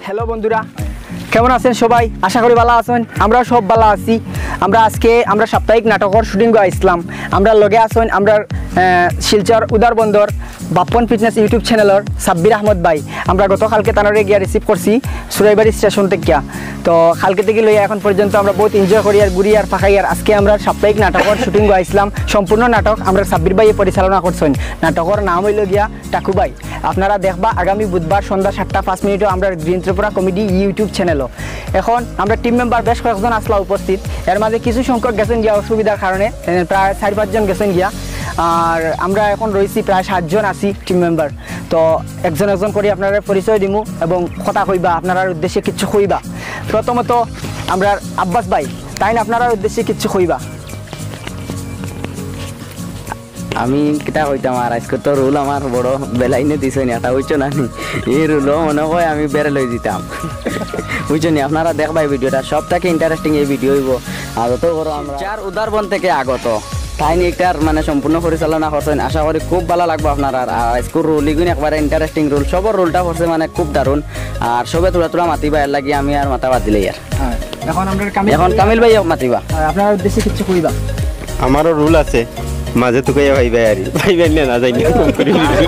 Hello বন্ধুরা, কেমন আছেন সবাই? আশা করি ভালো আছেন। আমরা সব ভালো আছি। আমরা সাপ্তাহিক নাটকের শুটিং আসলাম। আমরা লগে আছেন আমরা শিলচর উদারবন্দর বাপ্পন ফিটনেস ইউটিউব চ্যানেলের সাব্বির আহমদ ভাই। আমরা গতকালকে তানরে গিয়া রিসিভ করছি সুরাইবাড়ি স্টেশন থেকে। তো কালকে থেকে লইয়া এখন পর্যন্ত আমরা বহুত এনজয় করি আর ঘুরি আর ফাঁকাই। আর আজকে আমরা সাপ্তাহিক নাটকের শুটিং আসলাম। সম্পূর্ণ নাটক আমরা সাব্বির ভাইয়ে পরিচালনা করছেন। নাটকের নাম হইল গিয়া টাকুবাই। আপনারা দেখবা আগামী বুধবার সন্ধ্যা 7:05 আমরা গ্রিন ত্রিপুরা কমেডি ইউটিউব চ্যানেলও। এখন আমরা টিম মেম্বার বেশ কয়েকজন আসলা উপস্থিত। এর মাঝে কিছু সংখ্যক গেছেন গিয়া অসুবিধার কারণে, প্রায় 4-5 জন গেছেন গিয়া। আর আমরা এখন রয়েছি প্রায় 7 জন আছি টিম মেম্বার। তো একজন একজন করে আপনারা পরিচয় দিমু এবং কথা কইবা, আপনার উদ্দেশ্যে কিছু কইবা। প্রথমত আমরা আব্বাস ভাই, তাই না আপনার উদ্দেশ্যে কিছু কইবা? আমি কিতা কইতাম আর আজকে তো রুল আমার বড় বেলাইনে দিছে নি, এটা বুঝছো না? এই রুলও মনে হয় আমি বেড়ে লই দিতাম, বুঝছো নি? আপনারা দেখবাই ভিডিওটা, সব থেকে ইন্টারেস্টিং এই ভিডিও হইব। আর যত বড় আমরা চার উদারবন থেকে আগত তাই একটার মানে সম্পূর্ণ পরিচালনা করছেন। আশা করি খুব ভালো লাগবে আপনারা। আর স্কুল রুল এগুলো একবারে ইন্টারেস্টিং রুল, সবর রুলটা করছে মানে খুব দারুণ। আর সবে তোরা তোরা মাতিবা, এর লাগি আমি আর মাথা বাদ দিলে আর এখন কামিল ভাই মাতিবা, আপনার উদ্দেশ্যে কিছু কইবা। আমারও রুল আছে, মাঝে তোকে ভাইবা আর ভাইবেন না যাই না,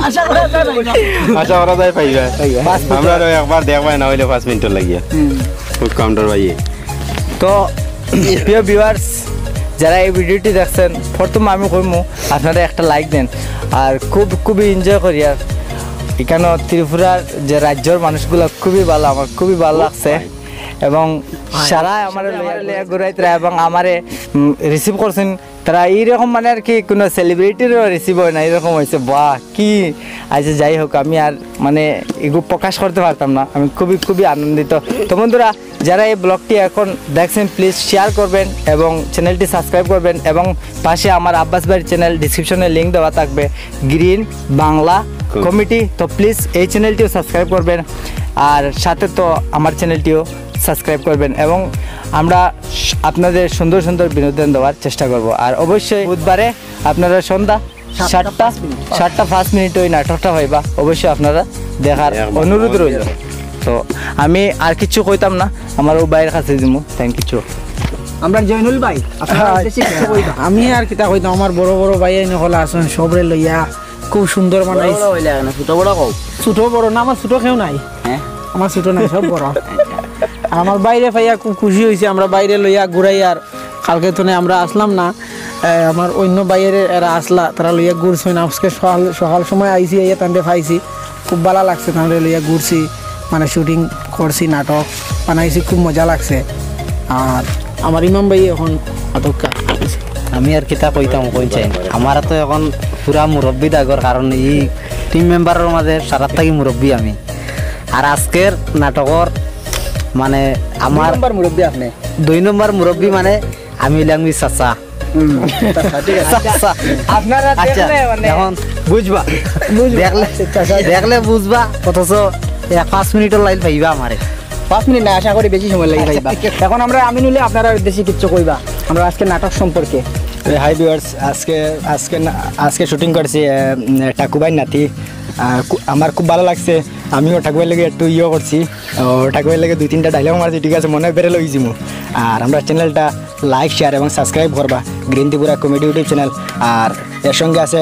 আশা করা যায় ভাইবা। আমরা একবার দেখবাই না হইলে 5 মিনিট লাগিয়া খুব কাউন্টার ভাইয়ে। তো প্রিয় ভিউয়ার্স, যারা এই ভিডিওটি দেখছেন, প্রথমে আমি কইমু আপনারা একটা লাইক দেন। আর খুবই এনজয় করি। আর এখানে ত্রিপুরার যে রাজ্যের মানুষগুলো খুবই ভালো, আমার খুবই ভালো লাগছে। এবং সারা আমার ঘুরাইতরা এবং আমারে রিসিভ করছেন তারা এইরকম, মানে আর কি কোনো সেলিব্রিটিরও রিসিভ হয় না, এরকম হয়েছে। বাহ কি আচ্ছা, যাই হোক আমি আর মানে এগুলো প্রকাশ করতে পারতাম না। আমি খুবই আনন্দিত। তো বন্ধুরা, যারা এই ব্লগটি এখন দেখছেন প্লিজ শেয়ার করবেন এবং চ্যানেলটি সাবস্ক্রাইব করবেন। এবং পাশে আমার আব্বাস ভাইয়ের চ্যানেল ডিসক্রিপশনে লিঙ্ক দেওয়া থাকবে, গ্রিন বাংলা কমিটি। তো প্লিজ এই চ্যানেলটিও সাবস্ক্রাইব করবেন আর সাথে তো আমার চ্যানেলটিও সাবস্ক্রাইব করবেন। এবং আমরা আপনাদের সুন্দর সুন্দর বিনোদন দেওয়ার চেষ্টা করব। আর অবশ্যই বুধবারে আপনারা সন্ধ্যা 7:05 ওই নাটকটা হইবা, অবশ্যই আপনারা দেখার অনুরোধ রইল। তো আমি আর কিছু কইতাম না, আমার ও ভাইয়ের কাছে দিমু। Thank you. আমরা জয়নুল ভাই, আমি আর কিতা কইতাম, আমার বড় বড় ভাই নকলা আছেন, সবরে লইয়া খুব সুন্দর বানাইছে। ছোট বড় কও? ছোট বড় না, আমার ছোট কেউ নাই। আমার ছোট নাই, সব বড়। আমার বাইরে পাইয়া খুব খুশি হয়েছে। আমরা বাইরে লইয়া ঘুরাই। আর কালকে তো আমরা আসলাম না, আমার অন্য বাইরে এরা আসলা, তারা লইয়া ঘুরছে না। আজকে সকাল সময় আইসি, আইয়া তান্ডে পাইছি, খুব ভালো লাগছে। তান্ডে লইয়া ঘুরছি, মানে শুটিং করছি, নাটক বানাইছি, খুব মজা লাগছে। আর আমার ইমাম ভাই এখন আটকা। আমি আর কিতা কইতাম কইছেন, আমার তো এখন পুরা মুরব্বী দাগর, কারণ এই টিম মেম্বারের মাঝে সারাত থাকি মুরব্বী আমি। আর আজকের নাটকর মানে আমার মুরব্বী আপনি 2 নম্বর মুরব্বী, মানে আমি হইলাম চাচা। আপনারা এখন বুঝবা, দেখলে বুঝবা, অথচ 5 মিনিটের লাইন পাইবা আমারে। 5 মিনিট না, আশা করি বেশি সময় লাগে। এখন আমরা আমিনুলে আপনারা উদ্দেশ্যে কিছু কইবা আমরা আজকে নাটক সম্পর্কে। হাই ভিউয়ার্স, আজকে শুটিং করছি টাকুবাই নাতি। আমার খুব ভালো লাগছে। আমিও ঠাকুরের লেগে একটু করছি, ঠাকুরের লেগে 2-3টা ডায়লগ মারছি, ঠিক আছে, মনে বেড়ে লইছি। আর আমরা চ্যানেলটা লাইক শেয়ার এবং সাবস্ক্রাইব করবা, green Tripura comedy YouTube channel. আর এর সঙ্গে আছে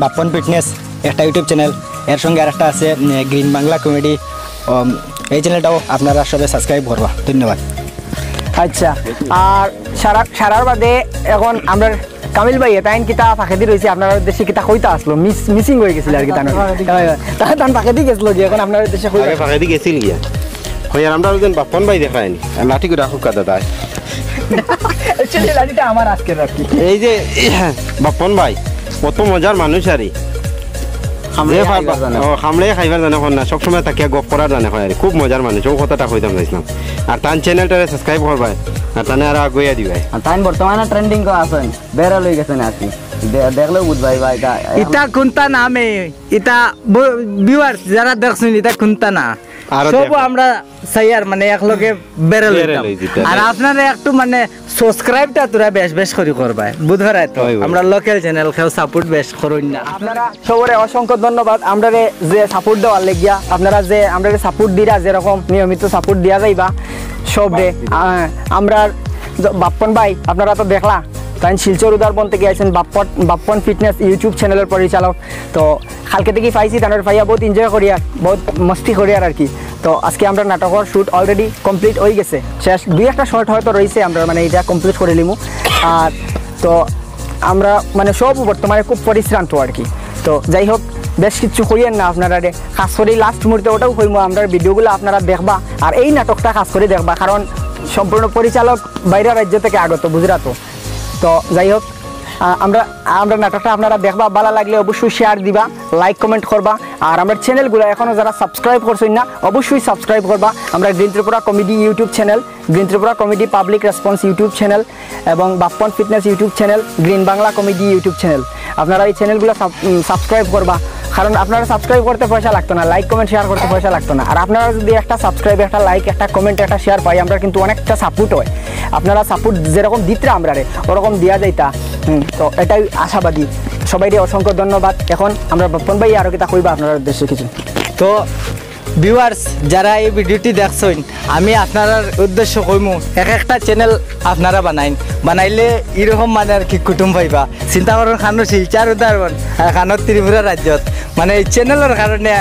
বাপ্পন ফিটনেস একটা ইউটিউব চ্যানেল, এর সঙ্গে আরেকটা আছে গ্রিন বাংলা কমেডি। এই চ্যানেলটাও আপনারা সবাই সাবস্ক্রাইব করবা। ধন্যবাদ। আচ্ছা, আর সারার বাদে এখন আমরা কামিল ভাই তাইন কিতা ফাঁকেদি রয়েছে, আপনার উদ্দেশ্যে কিতা কইতা আসলো, মিসিং হয়ে গেছিল আর কি। তান ফাঁকেদি গেছিল যে এখন আপনার উদ্দেশ্যে ফাঁকেদি গেছিল গিয়া হয়। আর আমরা বাপন ভাই দেখায়নি, লাঠি করে রাখুক দাদা। লাঠিটা আমার আজকের রাখি। এই যে বাপন ভাই কত মজার মানুষ আর খামড়ে খাইবার জানে না, সবসময় তাকে গপ করার জানে হয়। খুব মজার মানুষ, ও কথাটা কইতাম চাইছিলাম। আর তার চ্যানেলটারে সাবস্ক্রাইব করবাই, আর তানে আর আগুয়া দিবাই। তাই বর্তমানে ট্রেন্ডিং কো আছেন, বেড়া লই গেছেন আজকে, দেখলেও বুঝবাই ভাই। ইটা কোনটা নামে, ইটা ভিউয়ার্স যারা দেখছেন, ইটা কোনটা না, আরো সব দেখো। আমরা চাই আর মানে একলগে বেড়ে লইতাম লই দিতাম। আর আপনারা একটু মানে সাবস্ক্রাইবটা তোরা বেশ বেশ করে করবাই বুধবারে তো হয়, হয়। আমরা লোকাল চ্যানেল কেউ সাপোর্ট বেশ করুন না আপনারা সবরে অসংখ্য ধন্যবাদ আমরা যে সাপোর্ট দেওয়ার লেগিয়া আপনারা যে আমরা সাপোর্ট দিরা যেরকম নিয়মিত সাপোর্ট দিয়া যাইবা সবরে আমরা বাপ্পন ভাই আপনারা তো দেখলা তাই শিলচর উদারবন থেকে আইছেন বাপ্পন ফিটনেস ইউটিউব চ্যানেলের পরিচালক তো কালকে থেকে পাইছি তাদের ভাইয়া বহুত এনজয় করি আর বহুত মস্তি করি আর কি তো আজকে আমরা নাটকের শ্যুট অলরেডি কমপ্লিট হয়ে গেছে শেষ 2-1টা শর্ট হয়তো রয়েছে আমরা মানে এটা কমপ্লিট করে নিমু আর তো আমরা মানে সব বর্তমানে খুব পরিশ্রান্ত আর কি তো যাই হোক বেশ কিছু করিয়েন না আপনারা খাস করে লাস্ট মুহূর্তে ওটাও কইমু আমরা ভিডিওগুলো আপনারা দেখবা আর এই নাটকটা খাস করে দেখবা কারণ সম্পূর্ণ পরিচালক বাইরের রাজ্য থেকে আগত গুজরাট তো যাই হোক আমরা নাটকটা আপনারা দেখবা ভালো লাগলে অবশ্যই শেয়ার দিবা লাইক কমেন্ট করবা আর আমার চ্যানেলগুলো এখনও যারা সাবস্ক্রাইব করছেন না অবশ্যই সাবস্ক্রাইব করবা আমরা green Tripura comedy YouTube channel green Tripura comedy public response YouTube channel এবং Bappan fitness YouTube channel green Bangla comedy YouTube channel আপনারা এই চ্যানেলগুলো সাবস্ক্রাইব করবা কারণ আপনারা সাবস্ক্রাইব করতে পয়সা লাগতো না লাইক কমেন্ট শেয়ার করতে পয়সা লাগতো না আর আপনারা যদি একটা সাবস্ক্রাইব একটা লাইক একটা কমেন্ট একটা শেয়ার পাই আমরা কিন্তু অনেকটা সাপোর্ট হয় আপনারা সাপোর্ট যেরকম দিতে আমরা ওরকম দেওয়া যাইতা তো এটাই আশাবাদী সবাইকে অসংখ্য ধন্যবাদ এখন আমরা বাপ্পন ভাই আরও কিতা কইবা আপনার উদ্দেশ্যে কিছু তো ভিউয়ার্স যারা এই ভিডিওটি দেখছেন আমি আপনার উদ্দেশ্য কইমু একটা চ্যানেল আপনারা বানাইলে এরকম মানে আর কি কুটুম পাইবা চিন্তা করেন খানো শিলচার উদাহরণ আর খানো ত্রিপুরা রাজ্যত মানে এই চ্যানেলের কারণে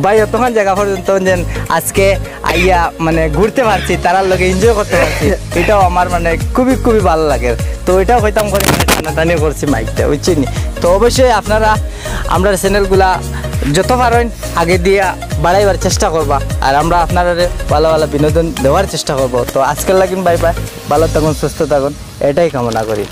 ভাই অতক্ষণ জায়গা পর্যন্ত যেন আজকে আইয়া মানে ঘুরতে পারছি তারার লগে এনজয় করতে পারছি এটাও আমার মানে খুবই খুবই ভালো লাগে তো এটাও হইতাম করে টানাটানি করছি মাইকটা বুঝছি তো অবশ্যই আপনারা আমরা চ্যানেলগুলা যত পারেন আগে দিয়ে বাড়াইবার চেষ্টা করবা আর আমরা আপনারা ভালো ভালো বিনোদন দেওয়ার চেষ্টা করবো তো আজকের লাগিন বাই বাই ভালো থাকুন সুস্থ থাকুন এটাই কামনা করি